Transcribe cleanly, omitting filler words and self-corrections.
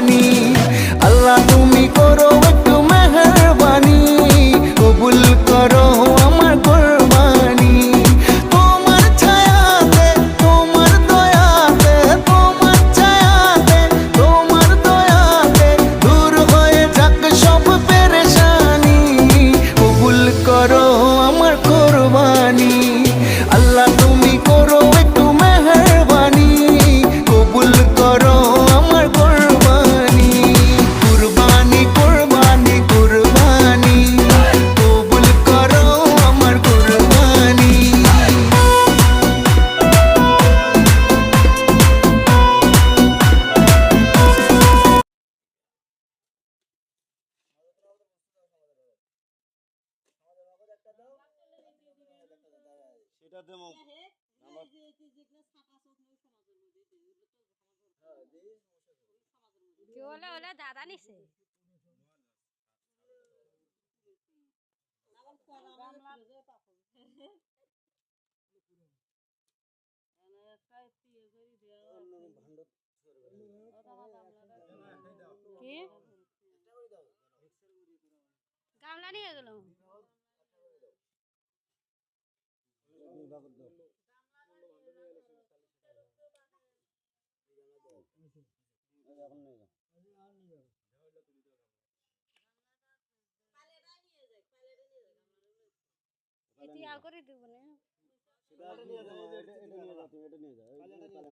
কোরবানি। আল্লাহ তুমি করো একটু মেহেরবানি, কবুল করো আমার কোরবানি। তোমার ছায়াতে, তোমার দয়াতে, তোমার ছায়াতে, তোমার দয়াতে দূর হয়ে যাক সব পেরেশানি, কবুল করো আমার কোরবানি। আল্লাহ তুমি করো একটু মেহেরবানি, কবুল করো আমার কোরবানি। কুরবানি কুরবানি কুরবানি, কবুল করো আমার কোরবানি। সেটা দেবো কি হলে হলে দাদা নিছে কি গামলা নিয়ে গেল এটি আ করে দিব না এটা নিয়ে যাও, এটা নিয়ে যাও, তুমি এটা নিয়ে যাও।